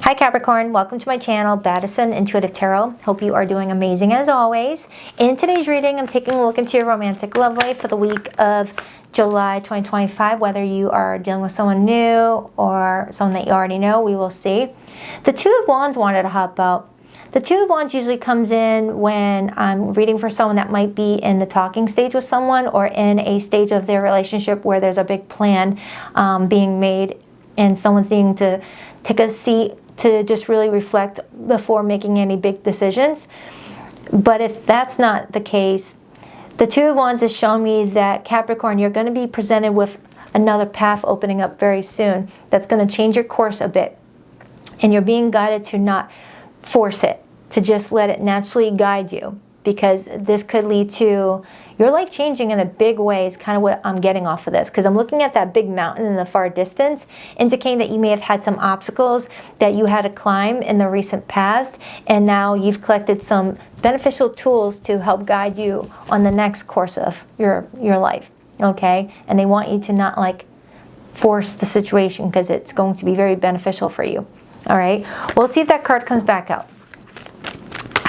Hi Capricorn, welcome to my channel, Baddison Intuitive Tarot. Hope you are doing amazing as always. In today's reading, I'm taking a look into your romantic love life for the week of July 2025. Whether you are dealing with someone new or someone that you already know, we will see. The Two of Wands wanted to hop out. The Two of Wands usually comes in when I'm reading for someone that might be in the talking stage with someone or in a stage of their relationship where there's a big plan being made and someone's needing to take a seat to just really reflect before making any big decisions. But if that's not the case, the Two of Wands is showing me that Capricorn, you're going to be presented with another path opening up very soon that's going to change your course a bit. And you're being guided to not force it, to just let it naturally guide you, because this could lead to your life changing in a big way is kind of what I'm getting off of this. Because I'm looking at that big mountain in the far distance, indicating that you may have had some obstacles that you had to climb in the recent past, and now you've collected some beneficial tools to help guide you on the next course of your life, okay? And they want you to not like force the situation because it's going to be very beneficial for you, all right? We'll see if that card comes back out.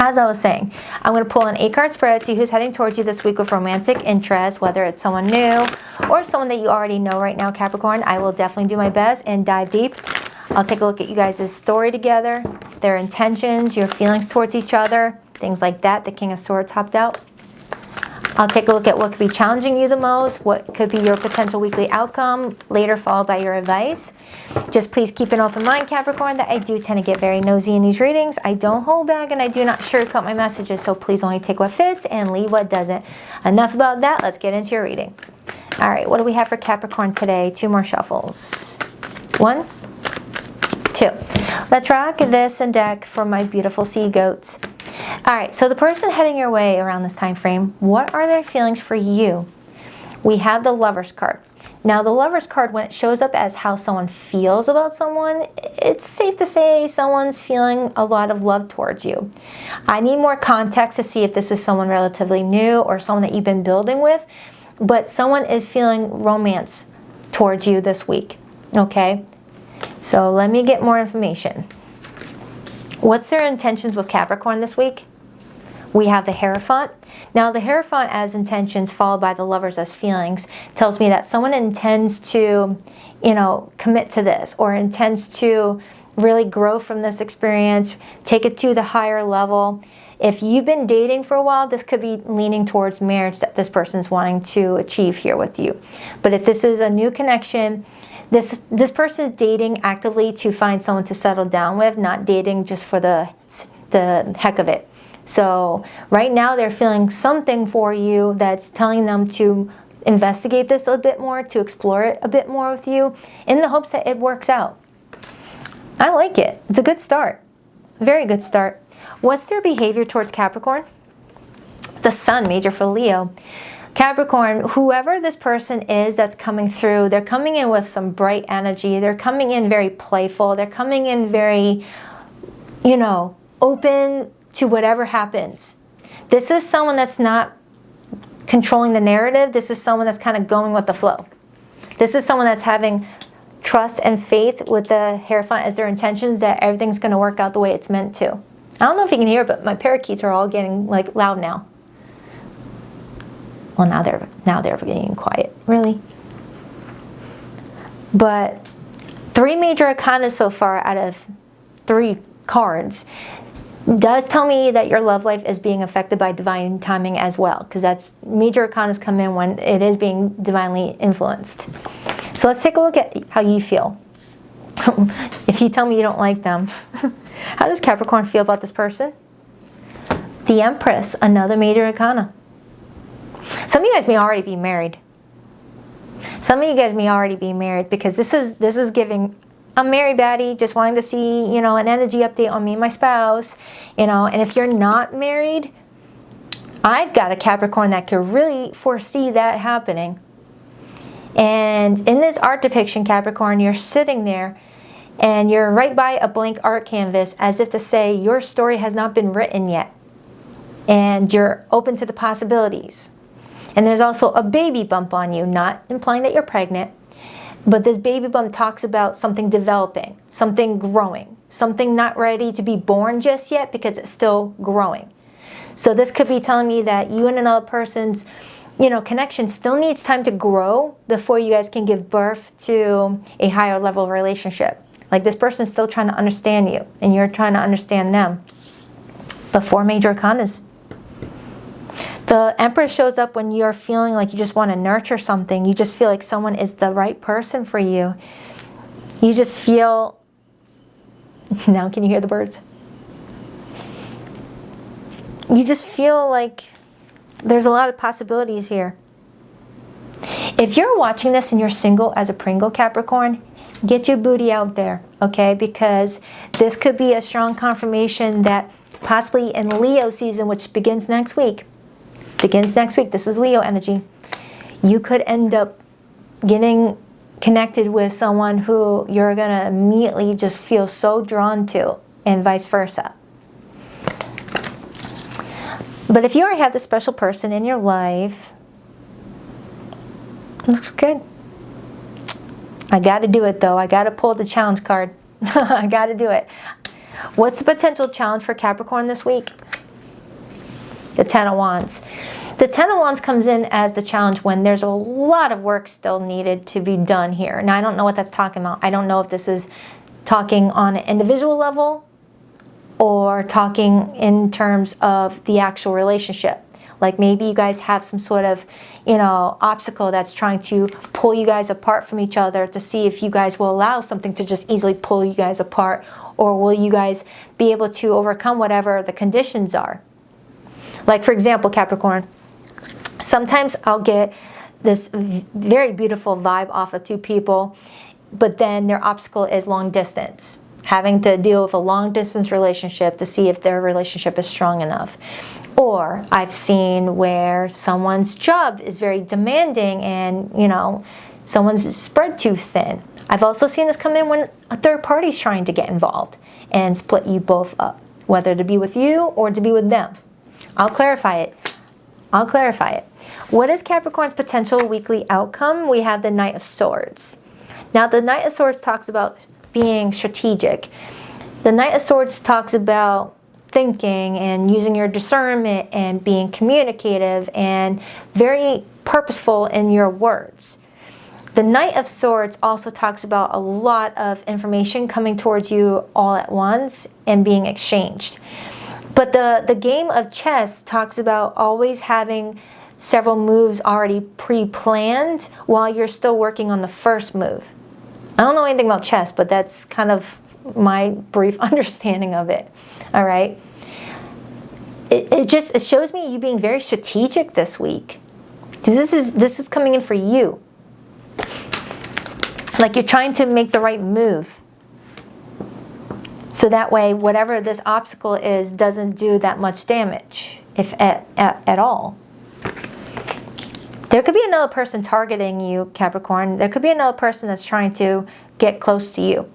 As I was saying, I'm going to pull an 8-card spread, see who's heading towards you this week with romantic interest, whether it's someone new or someone that you already know right now, Capricorn. I will definitely do my best and dive deep. I'll take a look at you guys' story together, their intentions, your feelings towards each other, things like that. The King of Swords topped out. I'll take a look at what could be challenging you the most, what could be your potential weekly outcome, later followed by your advice. Just please keep an open mind, Capricorn, that I do tend to get very nosy in these readings. I don't hold back and I do not sugarcoat my messages, so please only take what fits and leave what doesn't. Enough about that, let's get into your reading. All right, what do we have for Capricorn today? 2 more shuffles. 1, 2. Let's rock this and deck for my beautiful sea goats. All right, so the person heading your way around this time frame, what are their feelings for you? We have the Lovers card. Now, the Lovers card, when it shows up as how someone feels about someone, it's safe to say someone's feeling a lot of love towards you. I need more context to see if this is someone relatively new or someone that you've been building with, but someone is feeling romance towards you this week, okay? So let me get more information. What's their intentions with Capricorn this week? We have the Hierophant. Now, the Hierophant as intentions followed by the Lovers as feelings tells me that someone intends to, commit to this or intends to really grow from this experience, take it to the higher level. If you've been dating for a while, this could be leaning towards marriage that this person's wanting to achieve here with you. But if this is a new connection, this person is dating actively to find someone to settle down with, not dating just for the heck of it. So right now they're feeling something for you that's telling them to investigate this a bit more, to explore it a bit more with you in the hopes that it works out. I like it. It's a good start. Very good start. What's their behavior towards Capricorn? The Sun, major for Leo. Capricorn, whoever this person is that's coming through, they're coming in with some bright energy. They're coming in very playful. They're coming in very, open to whatever happens. This is someone that's not controlling the narrative. This is someone that's kind of going with the flow. This is someone that's having trust and faith with the Hierophant as their intentions that everything's going to work out the way it's meant to. I don't know if you can hear, but my parakeets are all getting like loud now. Well, now they're getting quiet, really. But 3 major arcana so far out of 3 cards does tell me that your love life is being affected by divine timing as well, because that's major arcanas come in when it is being divinely influenced. So let's take a look at how you feel. If you tell me you don't like them, how does Capricorn feel about this person? The Empress, another major arcana. Some of you guys may already be married. Some of you guys may already be married because this is giving a married baddie just wanting to see, an energy update on me and my spouse, and if you're not married, I've got a Capricorn that could really foresee that happening. And in this art depiction, Capricorn, you're sitting there and you're right by a blank art canvas as if to say your story has not been written yet. And you're open to the possibilities. And there's also a baby bump on you, not implying that you're pregnant, but this baby bump talks about something developing, something growing. Something not ready to be born just yet because it's still growing. So this could be telling me that you and another person's, connection still needs time to grow before you guys can give birth to a higher level of relationship. Like this person's still trying to understand you and you're trying to understand them. But 4 major arcanas. The Empress shows up when you're feeling like you just want to nurture something. You just feel like someone is the right person for you. You just feel... Now can you hear the birds? You just feel like there's a lot of possibilities here. If you're watching this and you're single as a Pringle, Capricorn, get your booty out there, okay? Because this could be a strong confirmation that possibly in Leo season, which begins next week, this is Leo energy, you could end up getting connected with someone who you're going to immediately just feel so drawn to, and vice versa. But if you already have this special person in your life, looks good. I got to do it though. I got to pull the challenge card. I got to do it. What's the potential challenge for Capricorn this week? The 10 of Wands. The 10 of Wands comes in as the challenge when there's a lot of work still needed to be done here. Now, I don't know what that's talking about. I don't know if this is talking on an individual level or talking in terms of the actual relationship. Like maybe you guys have some sort of, obstacle that's trying to pull you guys apart from each other to see if you guys will allow something to just easily pull you guys apart, or will you guys be able to overcome whatever the conditions are. Like for example, Capricorn, sometimes I'll get this very beautiful vibe off of 2 people, but then their obstacle is long distance. Having to deal with a long distance relationship to see if their relationship is strong enough. Or I've seen where someone's job is very demanding and, someone's spread too thin. I've also seen this come in when a third party's trying to get involved and split you both up, whether to be with you or to be with them. I'll clarify it. What is Capricorn's potential weekly outcome? We have the Knight of Swords. Now, the Knight of Swords talks about being strategic. The Knight of Swords talks about thinking and using your discernment and being communicative and very purposeful in your words. The Knight of Swords also talks about a lot of information coming towards you all at once and being exchanged. But the game of chess talks about always having several moves already pre-planned while you're still working on the first move. I don't know anything about chess, but that's kind of my brief understanding of it. All right. It shows me you being very strategic this week. This is coming in for you. Like you're trying to make the right move. So that way, whatever this obstacle is doesn't do that much damage, if at all. There could be another person targeting you, Capricorn. There could be another person that's trying to get close to you.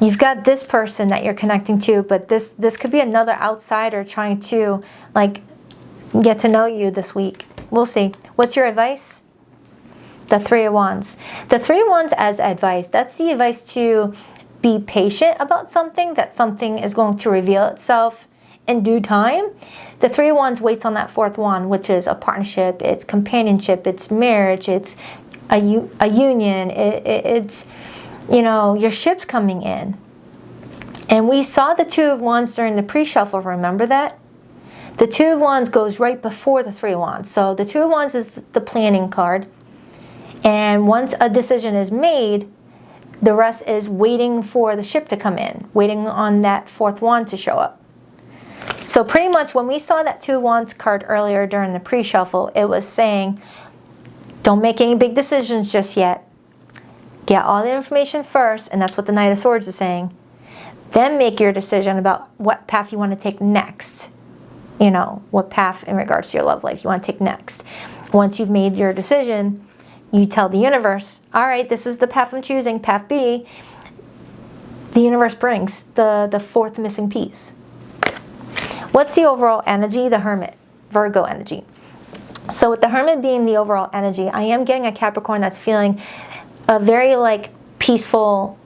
You've got this person that you're connecting to, but this could be another outsider trying to get to know you this week. We'll see. What's your advice? The 3 of Wands. The 3 of Wands as advice. That's the advice to be patient about something, that something is going to reveal itself in due time. The 3 of Wands waits on that 4th wand, which is a partnership, it's companionship, it's marriage, it's a union, it's, your ship's coming in. And we saw the 2 of Wands during the pre-shuffle, remember that? The 2 of Wands goes right before the 3 of Wands. So the 2 of Wands is the planning card. And once a decision is made, the rest is waiting for the ship to come in, waiting on that 4th wand to show up. So pretty much when we saw that 2 of Wands card earlier during the pre-shuffle, it was saying, don't make any big decisions just yet. Get all the information first, and that's what the Knight of Swords is saying. Then make your decision about what path you want to take next. What path in regards to your love life you want to take next. Once you've made your decision, you tell the universe, all right, this is the path I'm choosing, path B. The universe brings the 4th missing piece. What's the overall energy? The Hermit, Virgo energy. So with the Hermit being the overall energy, I am getting a Capricorn that's feeling a very peaceful,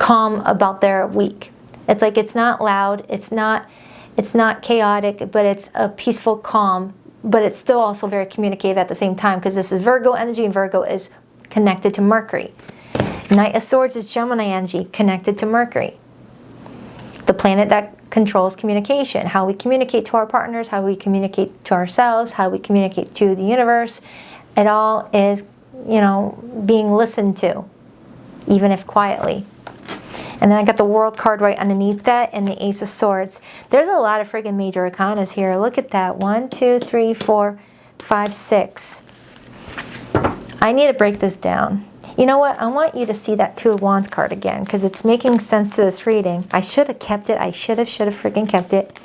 calm about their week. It's like it's not loud, it's not chaotic, but it's a peaceful calm, but it's still also very communicative at the same time, because this is Virgo energy, and Virgo is connected to Mercury. Knight of Swords is Gemini energy, connected to Mercury, the planet that controls communication, how we communicate to our partners, how we communicate to ourselves, how we communicate to the universe. It all is, you know, being listened to, even if quietly. And then I got the World card right underneath that, and the Ace of Swords. There's a lot of friggin' major arcanas here. Look at that. 1, 2, 3, 4, 5, 6. I need to break this down. You know what? I want you to see that Two of Wands card again, because it's making sense to this reading. I should have kept it. I should have freaking kept it.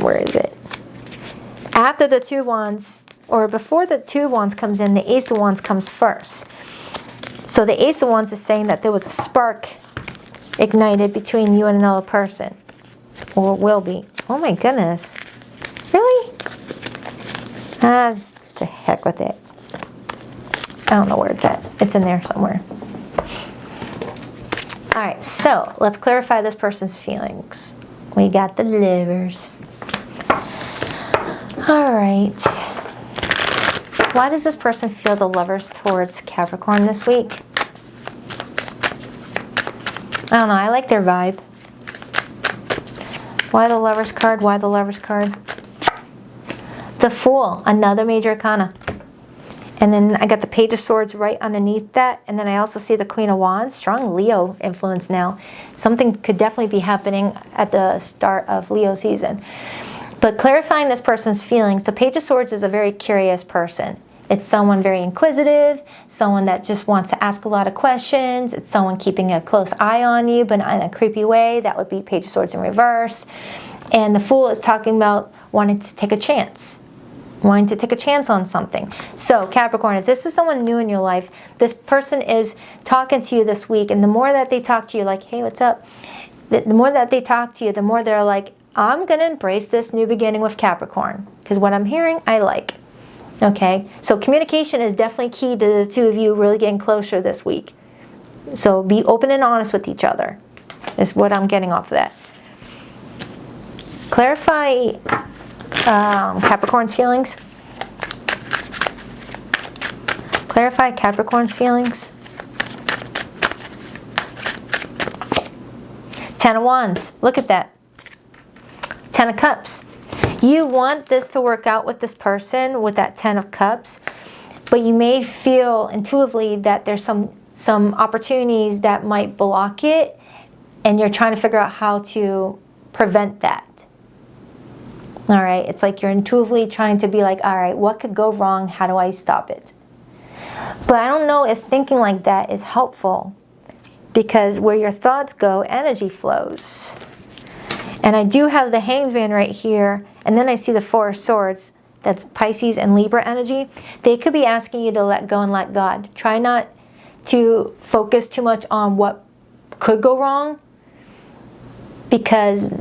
Where is it? After the Two of Wands, or before the Two of Wands comes in, the Ace of Wands comes first. So the Ace of Wands is saying that there was a spark ignited between you and another person. Or will be. Oh my goodness. Really? Just to heck with it. I don't know where it's at. It's in there somewhere. Alright, so let's clarify this person's feelings. We got the Lovers. Alright. Why does this person feel the Lovers towards Capricorn this week? I don't know. I like their vibe. Why the Lovers card? Why the Lovers card? The Fool, another major arcana. And then I got the Page of Swords right underneath that. And then I also see the Queen of Wands. Strong Leo influence now. Something could definitely be happening at the start of Leo season. But clarifying this person's feelings, the Page of Swords is a very curious person. It's someone very inquisitive, someone that just wants to ask a lot of questions. It's someone keeping a close eye on you, but not in a creepy way. That would be Page of Swords in reverse. And the Fool is talking about wanting to take a chance. Wanting to take a chance on something. So Capricorn, if this is someone new in your life, this person is talking to you this week, and the more that they talk to you, like, hey, what's up? The more that they talk to you, the more they're like, I'm going to embrace this new beginning with Capricorn. Because what I'm hearing, I like. Okay? So communication is definitely key to the two of you really getting closer this week. So be open and honest with each other. Is what I'm getting off of that. Clarify Capricorn's feelings. Clarify Capricorn's feelings. 10 of Wands. Look at that. 10 of Cups. You want this to work out with this person with that 10 of Cups, but you may feel intuitively that there's some opportunities that might block it, and you're trying to figure out how to prevent that. All right, it's like you're intuitively trying to be like, all right, what could go wrong? How do I stop it? But I don't know if thinking like that is helpful, because where your thoughts go, energy flows. And I do have the Hanged Man right here, and then I see the Four of Swords. That's Pisces and Libra energy. They could be asking you to let go and let God. Try not to focus too much on what could go wrong, because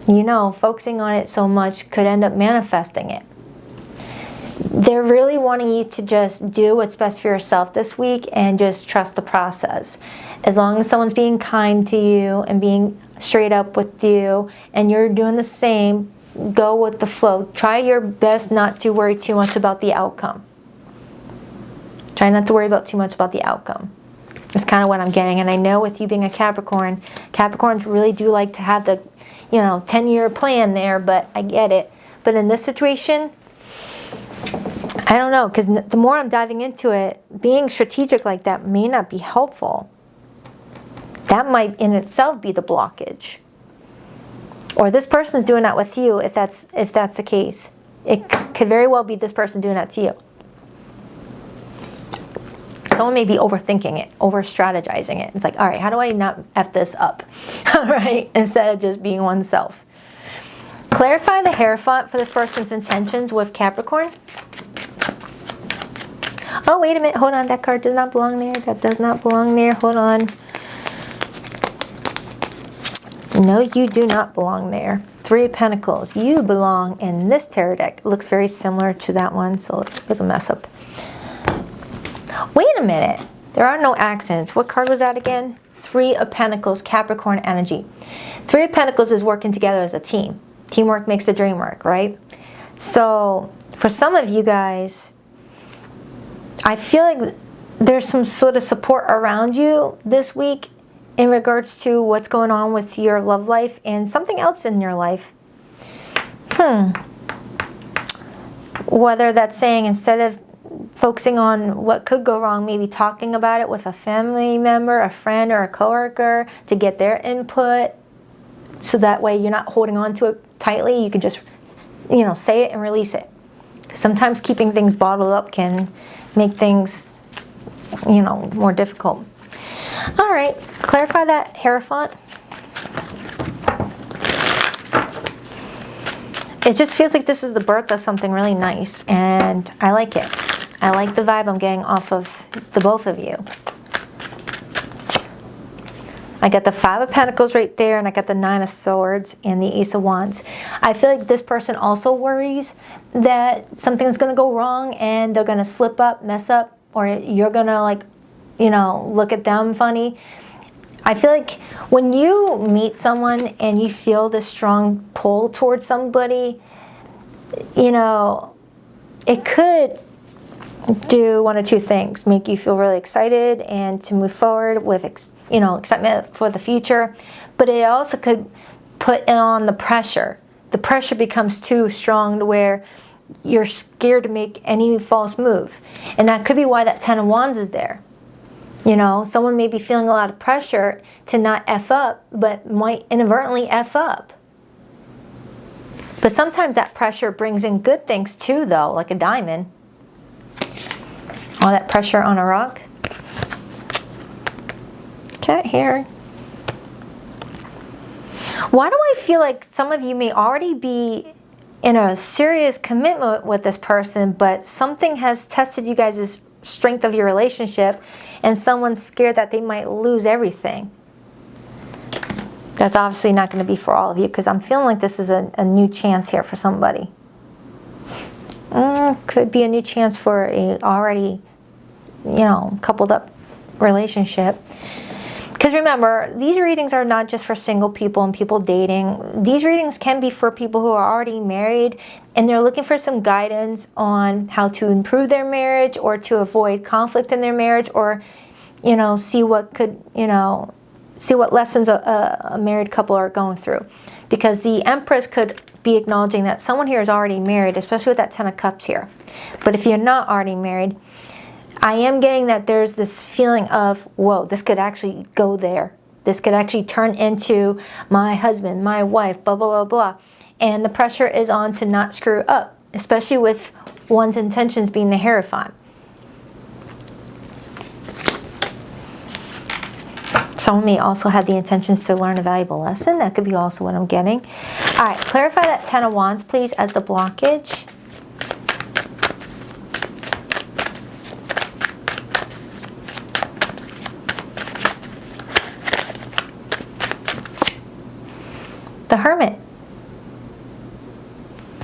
you know, focusing on it so much could end up manifesting it. They're really wanting you to just do what's best for yourself this week and just trust the process. As long as someone's being kind to you and being straight up with you and you're doing the same, go with the flow. Try your best not to worry too much about the outcome. Try not to worry about too much about the outcome. That's kind of what I'm getting. And I know with you being a Capricorn, Capricorns really do like to have the, 10-year plan there, but I get it. But in this situation, I don't know, because the more I'm diving into it, being strategic like that may not be helpful. That might in itself be the blockage. Or this person's doing that with you, if that's the case. It could very well be this person doing that to you. Someone may be overthinking it, over-strategizing it. It's like, all right, how do I not F this up? All right, instead of just being oneself. Clarify the Hierophant for this person's intentions with Capricorn. Oh, wait a minute. Hold on. That card does not belong there. That does not belong there. Hold on. No, you do not belong there. Three of Pentacles. You belong in this tarot deck. It looks very similar to that one, so it was a mess up. Wait a minute. There are no accents. What card was that again? Three of Pentacles, Capricorn energy. Three of Pentacles is working together as a team. Teamwork makes the dream work, right? So for some of you guys, I feel like there's some sort of support around you this week in regards to what's going on with your love life and something else in your life. Whether that's saying instead of focusing on what could go wrong, maybe talking about it with a family member, a friend, or a coworker to get their input, so that way you're not holding on to it tightly. You can just, you know, say it and release it. Sometimes keeping things bottled up can make things, you know, more difficult. All right, clarify that Hierophant. It just feels like this is the birth of something really nice, and I like it. I like the vibe I'm getting off of the both of you. I got the Five of Pentacles right there, and I got the Nine of Swords and the Ace of Wands. I feel like this person also worries that something's going to go wrong and they're going to slip up, mess up, or you're going to, like, you know, look at them funny. I feel like when you meet someone and you feel this strong pull towards somebody, you know, it could do one of two things. Make you feel really excited and to move forward with, you know, excitement for the future. But it also could put on the pressure. The pressure becomes too strong to where you're scared to make any false move. And that could be why that Ten of Wands is there. You know, someone may be feeling a lot of pressure to not F up, but might inadvertently F up. But sometimes that pressure brings in good things too, though, like a diamond. All that pressure on a rock. Okay, here. Why do I feel like some of you may already be in a serious commitment with this person, but something has tested you guys' strength of your relationship, and someone's scared that they might lose everything? That's obviously not going to be for all of you, because I'm feeling like this is a new chance here for somebody. Could be a new chance for a already, you know, coupled up relationship. Because remember, these readings are not just for single people and people dating. These readings can be for people who are already married and they're looking for some guidance on how to improve their marriage or to avoid conflict in their marriage, or, you know, see what could, you know, see what lessons a married couple are going through. Because the Empress could be acknowledging that someone here is already married, especially with that Ten of Cups here. But if you're not already married, I am getting that there's this feeling of, whoa, this could actually go there. This could actually turn into my husband, my wife, blah, blah, blah, blah. And the pressure is on to not screw up, especially with one's intentions being the Hierophant. Someone may also have the intentions to learn a valuable lesson. That could be also what I'm getting. All right, clarify that Ten of Wands, please, as the blockage. The Hermit,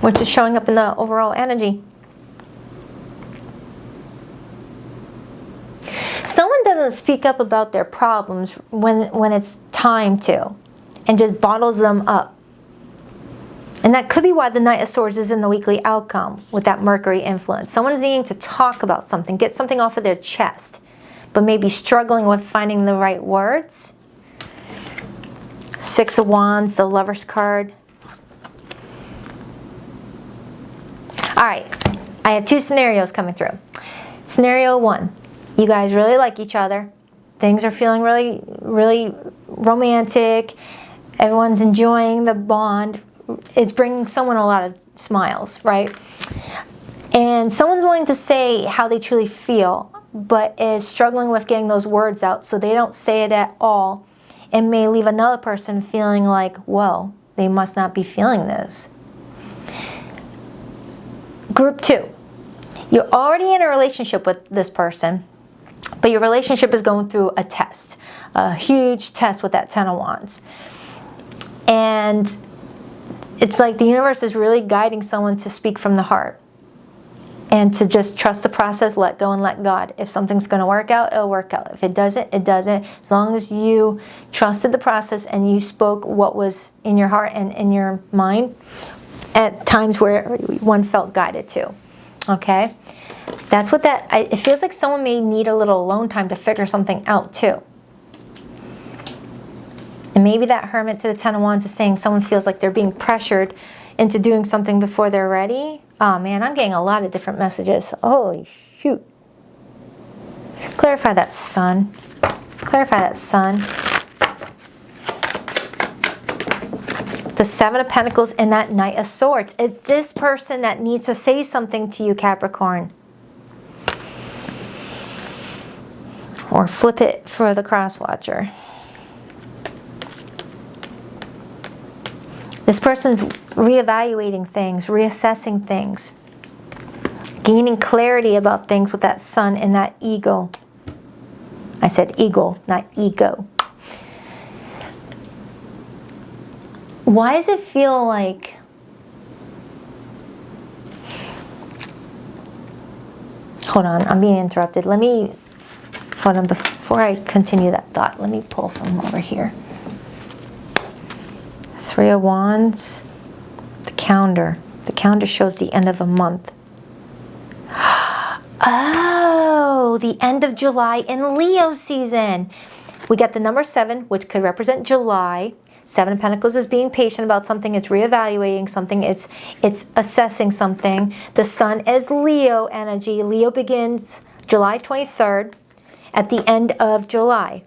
which is showing up in the overall energy. Someone doesn't speak up about their problems when it's time to, and just bottles them up. And that could be why the Knight of Swords is in the weekly outcome with that Mercury influence. Someone's needing to talk about something, get something off of their chest, but maybe struggling with finding the right words. Six of Wands, the Lover's card. All right, I have two scenarios coming through. Scenario one, you guys really like each other. Things are feeling really, really romantic. Everyone's enjoying the bond. It's bringing someone a lot of smiles, right? And someone's wanting to say how they truly feel, but is struggling with getting those words out, so they don't say it at all, and may leave another person feeling like, whoa, they must not be feeling this. Group two, you're already in a relationship with this person, but your relationship is going through a test, a huge test with that Ten of Wands. And it's like the universe is really guiding someone to speak from the heart. And to just trust the process, let go and let God. If something's going to work out, it'll work out. If it doesn't, it doesn't. As long as you trusted the process and you spoke what was in your heart and in your mind at times where one felt guided to. Okay? That's what it feels like someone may need a little alone time to figure something out too. And maybe that Hermit to the Ten of Wands is saying someone feels like they're being pressured into doing something before they're ready. Oh man, I'm getting a lot of different messages. Holy shoot. Clarify that, Sun. Clarify that, Sun. The Seven of Pentacles and that Knight of Swords. It's this person that needs to say something to you, Capricorn. Or flip it for the cross watcher. This person's reevaluating things, reassessing things, gaining clarity about things with that Sun and that Eagle. I said eagle, not ego. Why does it feel like hold on, I'm being interrupted. Let me hold on before I continue that thought. Let me pull from over here. Three of Wands, the calendar. The calendar shows the end of a month. Oh, the end of July in Leo season. We got the number 7, which could represent July. Seven of Pentacles is being patient about something. It's reevaluating something. It's assessing something. The Sun is Leo energy. Leo begins July 23rd at the end of July.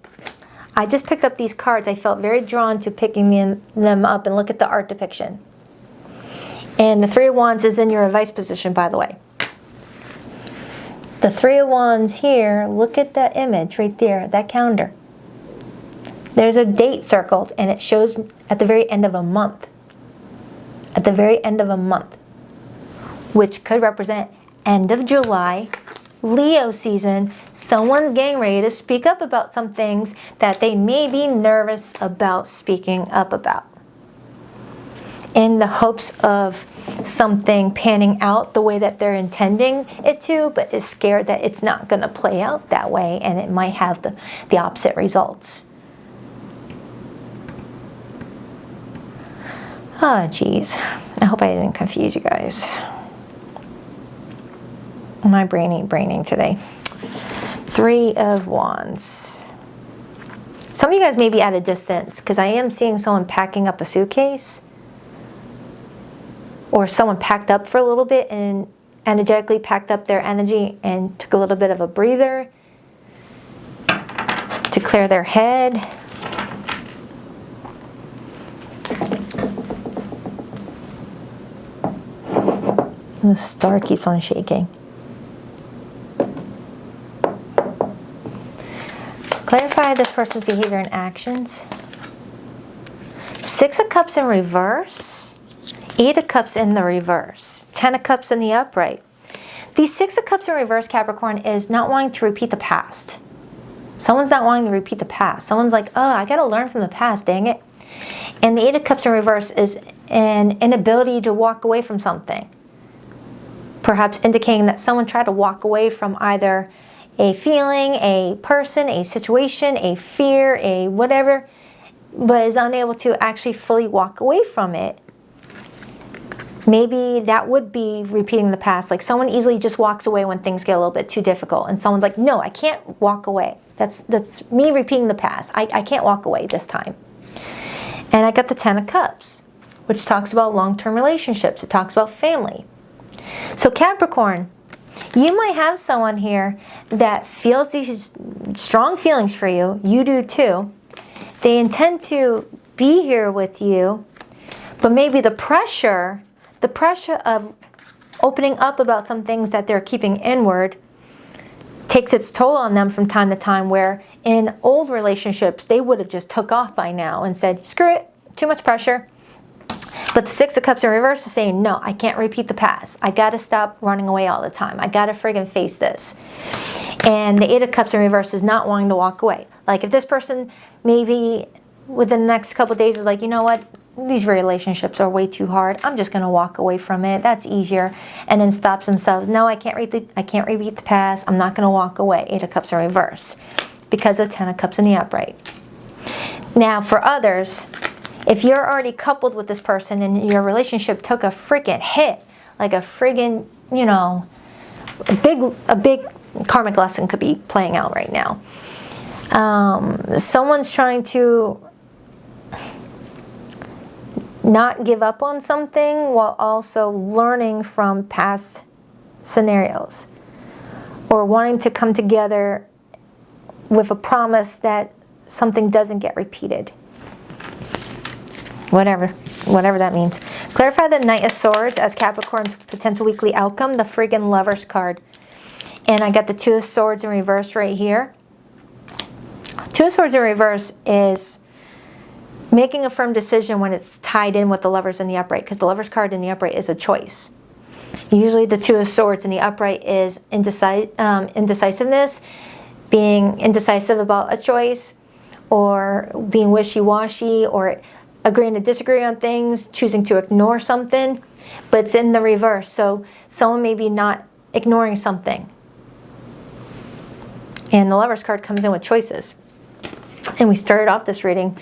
I just picked up these cards. I felt very drawn to picking them up and look at the art depiction. And the Three of Wands is in your advice position, by the way. The Three of Wands here, look at that image right there, that calendar. There's a date circled and it shows at the very end of a month. At the very end of a month. Which could represent end of July, Leo season. Someone's getting ready to speak up about some things that they may be nervous about speaking up about, in the hopes of something panning out the way that they're intending it to, but is scared that it's not going to play out that way and it might have the opposite results. Oh geez, I hope I didn't confuse you guys. My brain ain't braining today. Three of Wands. Some of you guys may be at a distance because I am seeing someone packing up a suitcase. Or someone packed up for a little bit and energetically packed up their energy and took a little bit of a breather to clear their head. And the star keeps on shaking. Clarify this person's behavior and actions. Six of Cups in reverse. Eight of Cups in the reverse. 10 of Cups in the upright. The Six of Cups in reverse, Capricorn, is not wanting to repeat the past. Someone's not wanting to repeat the past. Someone's like, oh, I got to learn from the past, dang it. And the Eight of Cups in reverse is an inability to walk away from something. Perhaps indicating that someone tried to walk away from either a feeling, a person, a situation, a fear, a whatever, but is unable to actually fully walk away from it. Maybe that would be repeating the past. Like someone easily just walks away when things get a little bit too difficult. And someone's like, no, I can't walk away. That's me repeating the past. I can't walk away this time. And I got the 10 of Cups, which talks about long-term relationships. It talks about family. So Capricorn, you might have someone here that feels these strong feelings for you. You do too. They intend to be here with you. But maybe the pressure of opening up about some things that they're keeping inward takes its toll on them from time to time, where in old relationships, they would have just took off by now and said, screw it, too much pressure. But the Six of Cups in reverse is saying, no, I can't repeat the past. I got to stop running away all the time. I got to friggin' face this. And the Eight of Cups in reverse is not wanting to walk away. Like if this person maybe within the next couple of days is like, you know what, these relationships are way too hard. I'm just going to walk away from it. That's easier. And then stops themselves. No, I can't repeat the past. I'm not going to walk away. 8 of Cups in reverse because of 10 of Cups in the upright. Now, for others, if you're already coupled with this person and your relationship took a freaking hit, like a friggin', you know, a big karmic lesson could be playing out right now. Someone's trying to not give up on something while also learning from past scenarios, or wanting to come together with a promise that something doesn't get repeated. Whatever that means. Clarify the Knight of Swords as Capricorn's potential weekly outcome, the friggin' Lovers card. And I got the 2 of Swords in reverse right here. 2 of Swords in reverse is making a firm decision when it's tied in with the Lovers in the upright, because the Lovers card in the upright is a choice. Usually the 2 of Swords in the upright is indecisiveness, being indecisive about a choice, or being wishy-washy, or agreeing to disagree on things, choosing to ignore something, but it's in the reverse. So someone may be not ignoring something. And the Lovers card comes in with choices. And we started off this reading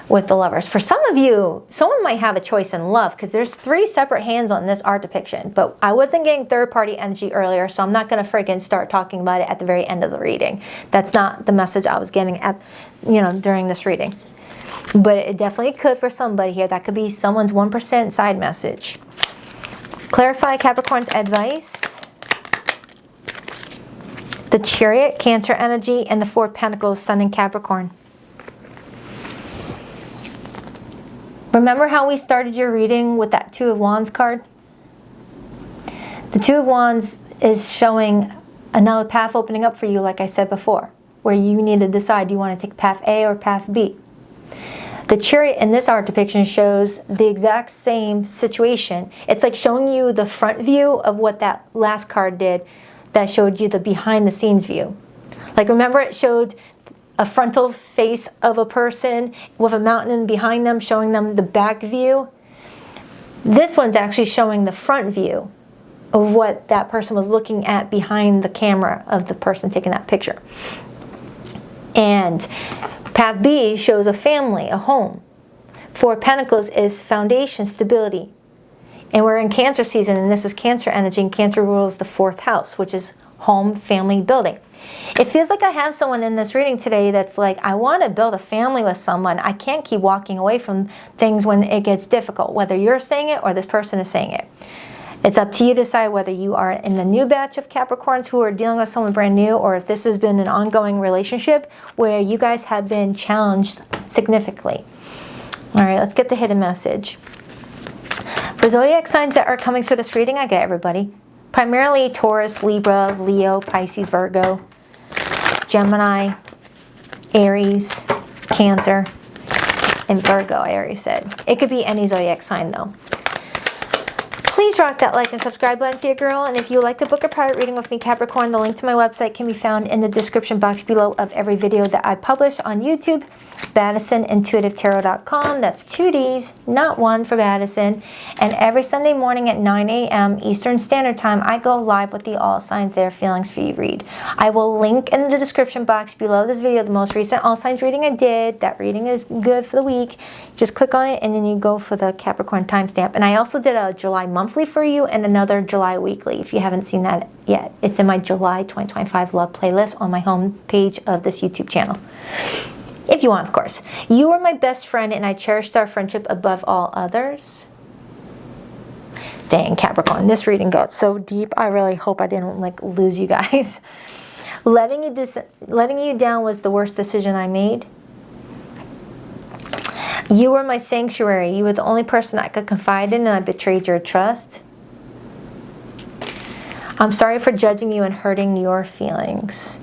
with the Lovers. For some of you, someone might have a choice in love, because there's 3 separate hands on this art depiction. But I wasn't getting third-party energy earlier, so I'm not going to freaking start talking about it at the very end of the reading. That's not the message I was getting at, you know, during this reading. But it definitely could for somebody here. That could be someone's 1% side message. Clarify Capricorn's advice. The Chariot, Cancer energy, and the 4 of Pentacles, Sun in Capricorn. Remember how we started your reading with that 2 of Wands card? The 2 of Wands is showing another path opening up for you, like I said before, where you need to decide, do you want to take path A or path B? The Chariot in this art depiction shows the exact same situation. It's like showing you the front view of what that last card did that showed you the behind the scenes view. Like, remember, it showed a frontal face of a person with a mountain behind them, showing them the back view. This one's actually showing the front view of what that person was looking at behind the camera of the person taking that picture. And path B shows a family, a home. 4 of Pentacles is foundation, stability. And we're in Cancer season, and this is Cancer energy, and Cancer rules the 4th house, which is home, family, building. It feels like I have someone in this reading today that's like, I want to build a family with someone. I can't keep walking away from things when it gets difficult, whether you're saying it or this person is saying it. It's up to you to decide whether you are in the new batch of Capricorns who are dealing with someone brand new, or if this has been an ongoing relationship where you guys have been challenged significantly. All right, let's get the hidden message. For zodiac signs that are coming through this reading, I get everybody. Primarily Taurus, Libra, Leo, Pisces, Virgo, Gemini, Aries, Cancer, and Virgo, I already said. It could be any zodiac sign though. Please rock that like and subscribe button for your girl. And if you would like to book a private reading with me, Capricorn, the link to my website can be found in the description box below of every video that I publish on YouTube. BaddisonIntuitiveTarot.com. That's 2 D's, not 1 for Baddison. And every Sunday morning at 9 a.m. Eastern Standard Time, I go live with the All Signs Their Feelings Free read. I will link in the description box below this video the most recent All Signs reading I did. That reading is good for the week. Just click on it and then you go for the Capricorn timestamp. And I also did a July monthly for you and another July weekly if you haven't seen that yet. It's in my July 2025 love playlist on my home page of this YouTube channel. If you want, of course. You are my best friend and I cherished our friendship above all others. Dang, Capricorn, this reading got so deep. I really hope I didn't lose you guys. Letting you down was the worst decision I made. You were my sanctuary. You were the only person I could confide in and I betrayed your trust. I'm sorry for judging you and hurting your feelings.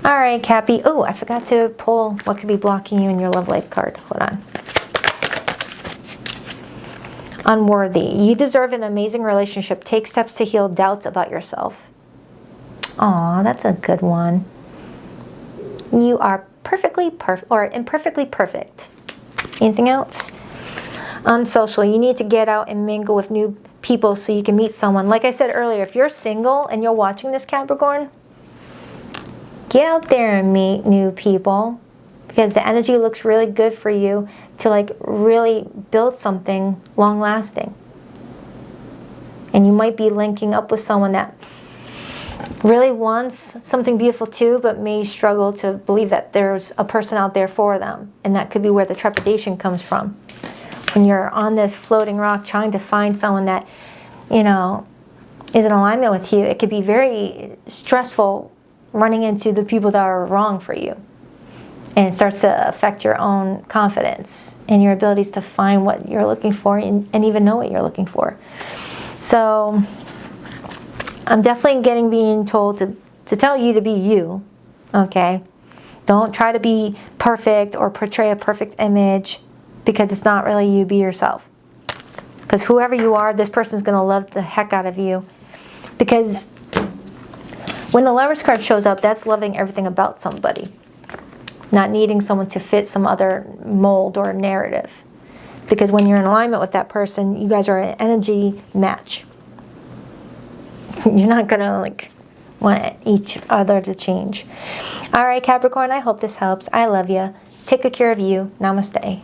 All right, Cappy. Oh, I forgot to pull what could be blocking you in your love life card. Hold on. Unworthy. You deserve an amazing relationship. Take steps to heal doubts about yourself. Aw, that's a good one. You are perfectly perfect or imperfectly perfect. Anything else? Unsocial. You need to get out and mingle with new people so you can meet someone. Like I said earlier, if you're single and you're watching this, Capricorn, get out there and meet new people, because the energy looks really good for you to like really build something long lasting. And you might be linking up with someone that really wants something beautiful too, but may struggle to believe that there's a person out there for them. And that could be where the trepidation comes from. When you're on this floating rock trying to find someone that, you know, is in alignment with you, it could be very stressful running into the people that are wrong for you. And it starts to affect your own confidence and your abilities to find what you're looking for and even know what you're looking for. So I'm definitely being told to tell you to be you, okay? Don't try to be perfect or portray a perfect image, because it's not really you. Be yourself. Because whoever you are, this person's going to love the heck out of you. Because when the Lovers card shows up, that's loving everything about somebody. Not needing someone to fit some other mold or narrative. Because when you're in alignment with that person, you guys are an energy match. You're not going to like want each other to change. All right, Capricorn, I hope this helps. I love you. Take good care of you. Namaste.